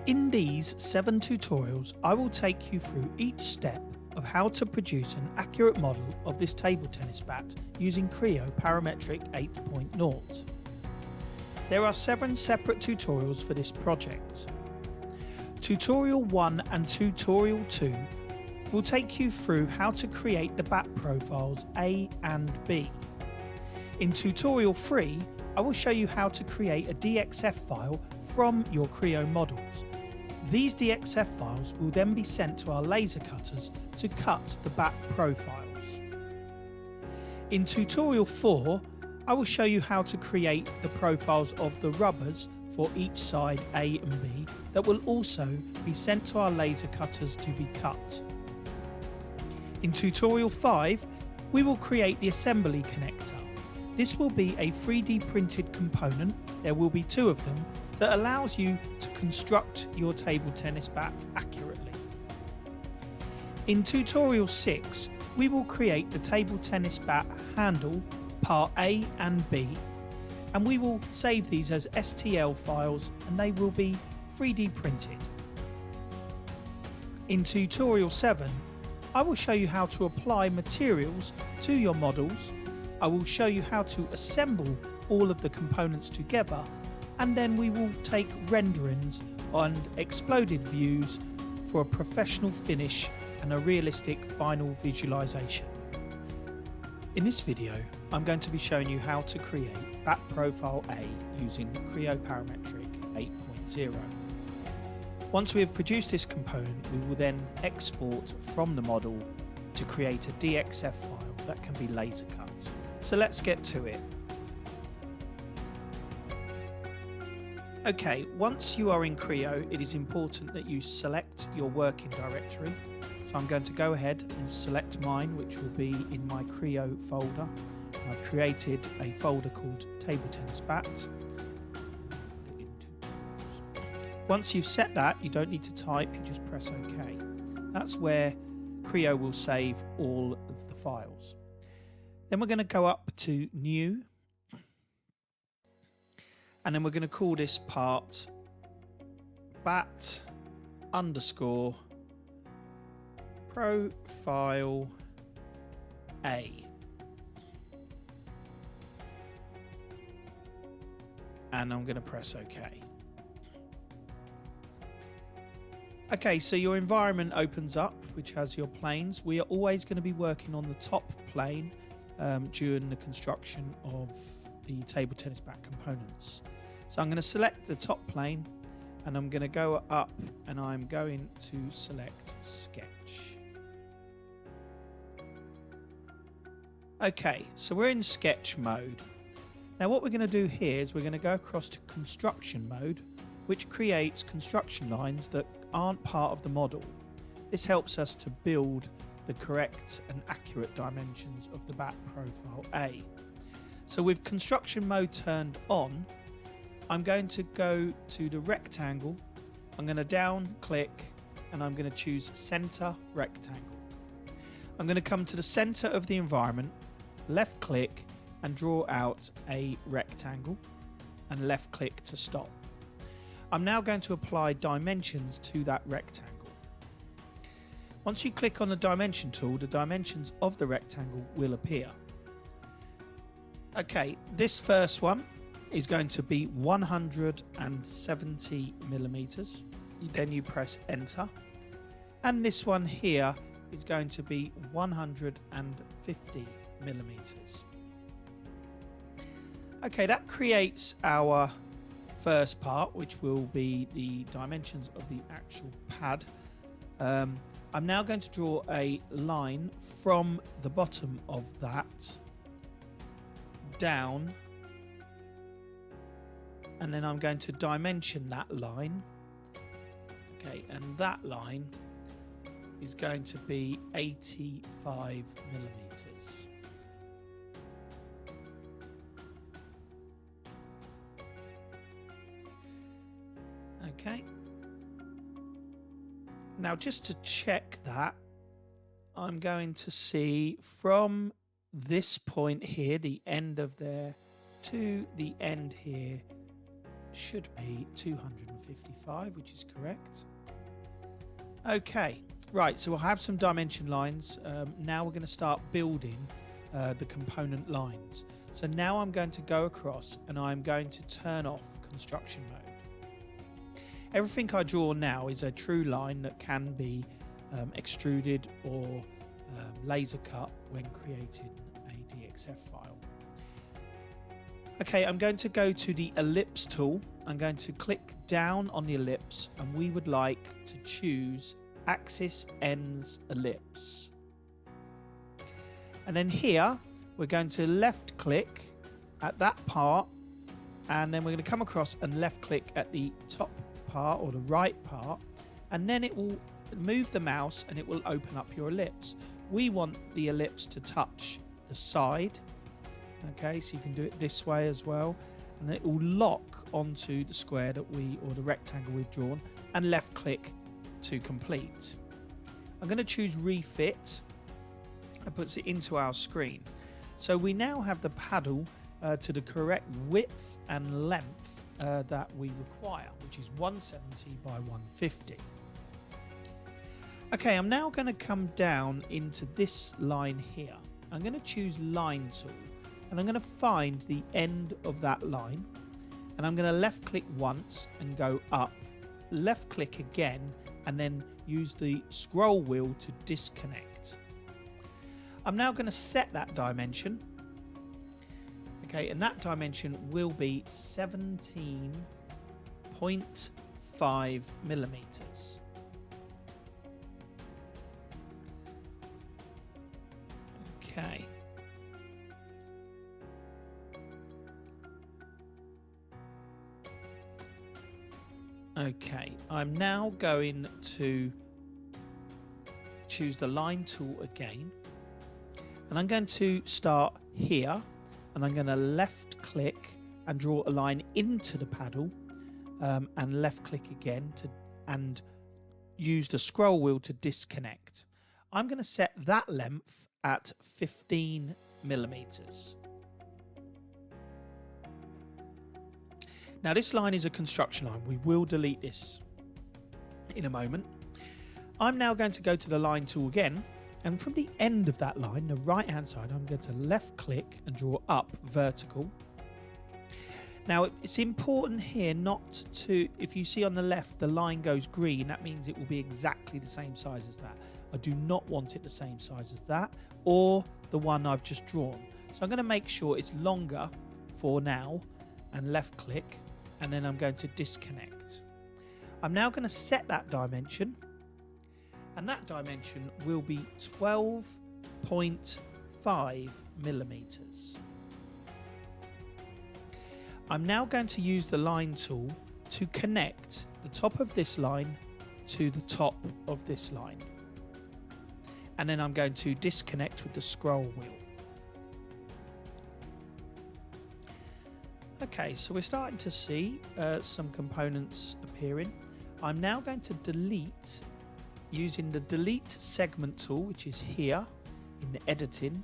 In these 7 tutorials, I will take you through each step of how to produce an accurate model of this table tennis bat using Creo Parametric 8.0. There are 7 separate tutorials for this project. Tutorial 1 and Tutorial 2 will take you through how to create the bat profiles A and B. In Tutorial 3, I will show you how to create a DXF file from your Creo models. These DXF files will then be sent to our laser cutters to cut the bat profiles. In Tutorial 4, I will show you how to create the profiles of the rubbers for each side A and B that will also be sent to our laser cutters to be cut. In Tutorial 5, we will create the assembly connector. This will be a 3D printed component, there will be 2 of them, that allows you to construct your table tennis bat accurately. In Tutorial 6, we will create the table tennis bat handle, part A and B, and we will save these as STL files and they will be 3D printed. In Tutorial 7, I will show you how to apply materials to your models. I will show you how to assemble all of the components together, and then we will take renderings and exploded views for a professional finish and a realistic final visualization. In this video, I'm going to be showing you how to create Bat Profile A using Creo Parametric 8.0. Once we have produced this component, we will then export from the model to create a DXF file that can be laser cut. So let's get to it. Okay, once you are in Creo, it is important that you select your working directory. So I'm going to go ahead and select mine, which will be in my Creo folder. I've created a folder called Table Tennis Bat. Once you've set that, you don't need to type, you just press OK. That's where Creo will save all of the files. Then we're going to go up to New, and then we're going to call this part bat underscore profile A. And I'm going to press OK. Okay, so your environment opens up, which has your planes. We are always going to be working on the top plane during the construction of the table tennis bat components. So I'm going to select the top plane and I'm going to go up and I'm going to select sketch. Okay, so we're in sketch mode. Now what we're going to do here is we're going to go across to construction mode, which creates construction lines that aren't part of the model. This helps us to build the correct and accurate dimensions of the bat profile A. So with construction mode turned on, I'm going to go to the rectangle, I'm going to down click and I'm going to choose center rectangle. I'm going to come to the center of the environment, left click and draw out a rectangle and left click to stop. I'm now going to apply dimensions to that rectangle. Once you click on the dimension tool, the dimensions of the rectangle will appear. Okay, this first one is going to be 170 millimeters. Then you press enter. And this one here is going to be 150 millimeters. Okay, that creates our first part, which will be the dimensions of the actual pad. I'm now going to draw a line from the bottom of that down, and then I'm going to dimension that line. Okay, and that line is going to be 85 millimeters. Okay. Now just to check that, I'm going to see from this point here, the end of there, to the end here, should be 255, which is correct. Okay, right, so we'll have some dimension lines. Now we're going to start building the component lines. So now I'm going to go across and I'm going to turn off construction mode. Everything I draw now is a true line that can be extruded or laser cut when creating a DXF file. Okay, I'm going to go to the Ellipse tool. I'm going to click down on the ellipse and we would like to choose Axis Ends Ellipse. And then here we're going to left click at that part, and then we're going to come across and left click at the top part or the right part, and then it will move the mouse and it will open up your ellipse. We want the ellipse to touch the side. Okay, so you can do it this way as well, and it will lock onto the square that or the rectangle we've drawn, and left click to complete. I'm going to choose refit. It puts it into our screen. So we now have the paddle to the correct width and length that we require, which is 170 by 150. Okay, I'm now going to come down into this line here. I'm going to choose line tool, and I'm going to find the end of that line, and I'm going to left click once and go up, left click again, and then use the scroll wheel to disconnect. I'm now going to set that dimension. Okay, and that dimension will be 17.5 millimeters. Okay. Okay, I'm now going to choose the line tool again, and I'm going to start here, and I'm going to left click and draw a line into the paddle, and left click again and use the scroll wheel to disconnect. I'm going to set that length at 15 millimeters. Now this line is a construction line. We will delete this in a moment. I'm now going to go to the line tool again, and from the end of that line, the right hand side, I'm going to left click and draw up vertical. Now it's important here not to, if you see on the left the line goes green, that means it will be exactly the same size as that. I do not want it the same size as that or the one I've just drawn. So I'm going to make sure it's longer for now, and left click, and then I'm going to disconnect. I'm now going to set that dimension, and that dimension will be 12.5 millimeters. I'm now going to use the line tool to connect the top of this line to the top of this line, and then I'm going to disconnect with the scroll wheel. Okay, so we're starting to see some components appearing. I'm now going to delete using the delete segment tool, which is here in the editing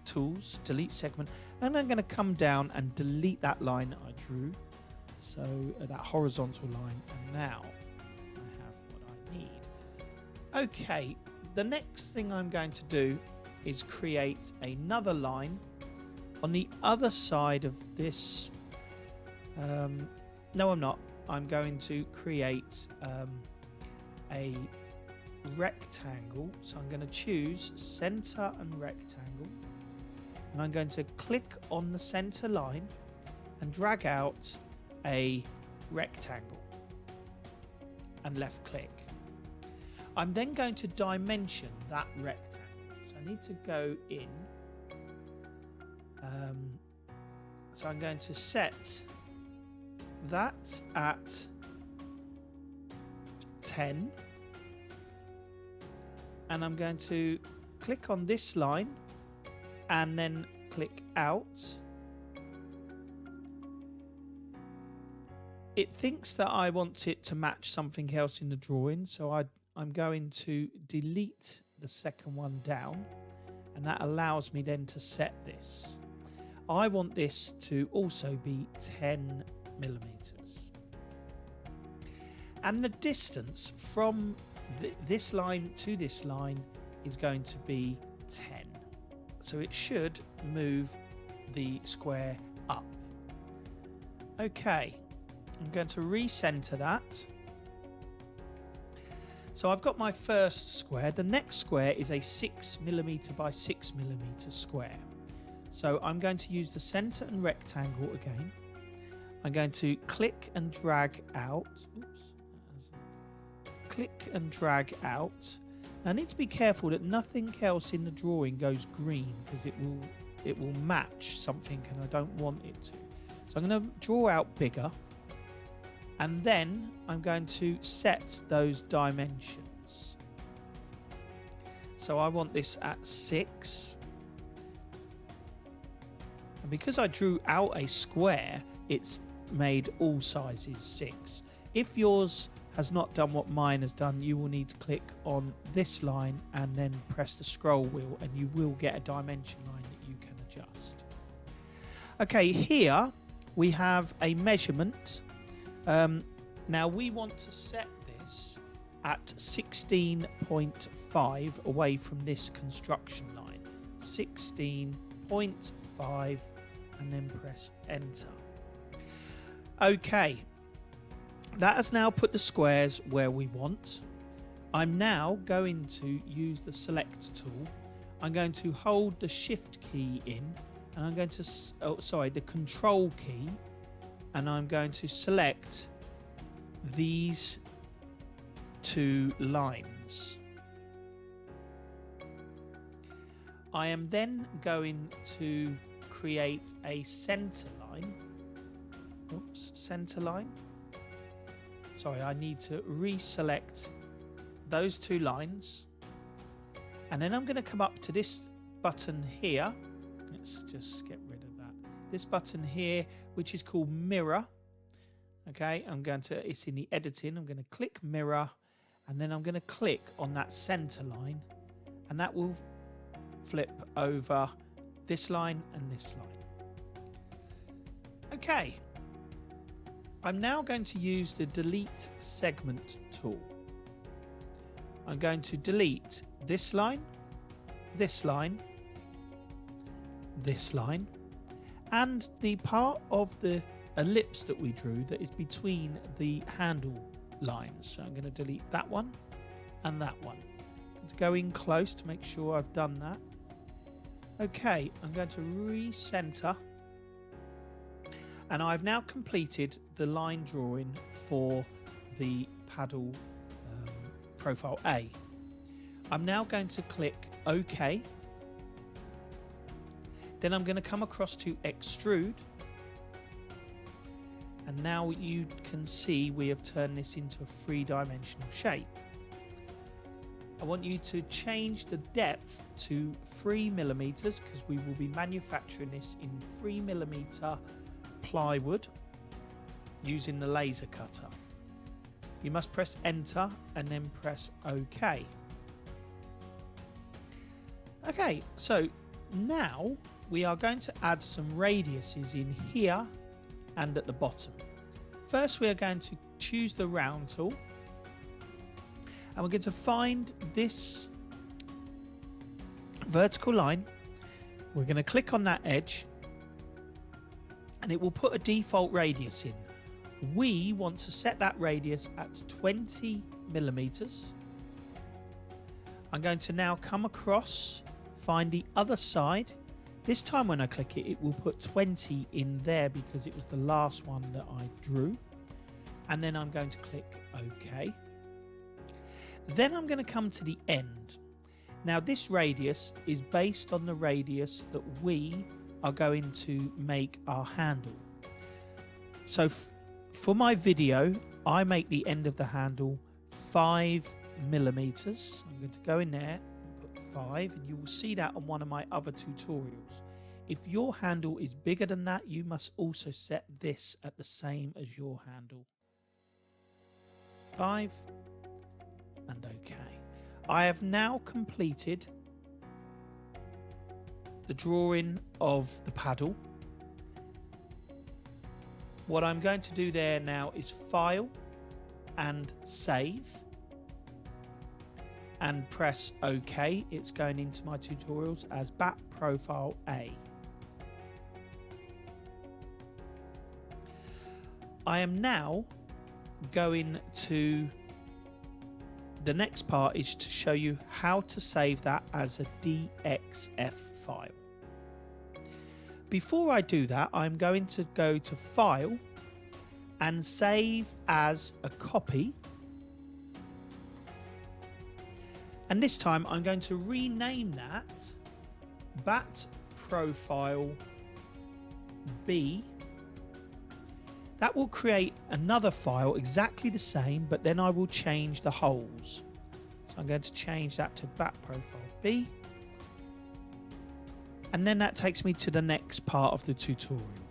tools, delete segment, and I'm going to come down and delete that line I drew, so that horizontal line, and now I have what I need. Okay, the next thing I'm going to do is create another line on the other side of this. No, I'm not. I'm going to create a rectangle. So I'm going to choose center and rectangle, and I'm going to click on the center line and drag out a rectangle and left click. I'm then going to dimension that rectangle. So I need to go in. So I'm going to set that at 10, and I'm going to click on this line and then click out. It thinks that I want it to match something else in the drawing, so I'm going to delete the second one down, and that allows me then to set this. I want this to also be 10 millimeters. And the distance from this line to this line is going to be 10. So it should move the square up. Okay, I'm going to recenter that. So I've got my first square. The next square is a 6mm by 6mm square. So I'm going to use the center and rectangle again. I'm going to click and drag out. Oops. Click and drag out. Now I need to be careful that nothing else in the drawing goes green, because it will match something and I don't want it to. So I'm going to draw out bigger, and then I'm going to set those dimensions. So I want this at 6. And because I drew out a square, it's made all sizes 6. If yours has not done what mine has done, you will need to click on this line and then press the scroll wheel, and you will get a dimension line that you can adjust. Okay, here we have a measurement. Now we want to set this at 16.5 away from this construction line. 16.5, and then press enter. Okay, that has now put the squares where we want. I'm now going to use the select tool. I'm going to hold the shift key in, and I'm going to, the control key, and I'm going to select these 2 lines. I am then going to create a center line. Oops, center line. Sorry, I need to reselect those 2 lines. And then I'm going to come up to this button here. Let's just get rid of that. This button here, which is called mirror. Okay, it's in the editing. I'm going to click mirror, and then I'm going to click on that center line, and that will flip over this line and this line. Okay, I'm now going to use the delete segment tool. I'm going to delete this line, this line, this line, and the part of the ellipse that we drew that is between the handle lines. So I'm going to delete that one and that one. Let's go in close to make sure I've done that. Okay, I'm going to recenter, and I've now completed the line drawing for the paddle profile A. I'm now going to click OK. Then I'm going to come across to Extrude, and now you can see we have turned this into a 3-dimensional shape. I want you to change the depth to 3mm, because we will be manufacturing this in 3mm plywood using the laser cutter. You must press enter and then press OK. Okay, so now we are going to add some radiuses in here and at the bottom. First, we are going to choose the round tool, and we're going to find this vertical line. We're going to click on that edge, and it will put a default radius in. We want to set that radius at 20mm. I'm going to now come across, find the other side. This time when I click it, it will put 20 in there because it was the last one that I drew. And then I'm going to click OK. Then I'm going to come to the end. Now this radius is based on the radius that we are going to make our handle. So for my video, I make the end of the handle 5mm. I'm going to go in there, 5, and you will see that on one of my other tutorials. If your handle is bigger than that, you must also set this at the same as your handle. 5 and OK. I have now completed the drawing of the paddle. What I'm going to do there now is File, and save and press OK. It's going into my tutorials as bat profile A. I am now going to, the next part is to show you how to save that as a DXF file. Before I do that, I'm going to go to File and Save as a Copy. And this time I'm going to rename that Bat Profile B. That will create another file exactly the same, but then I will change the holes. So I'm going to change that to Bat Profile B. And then that takes me to the next part of the tutorial.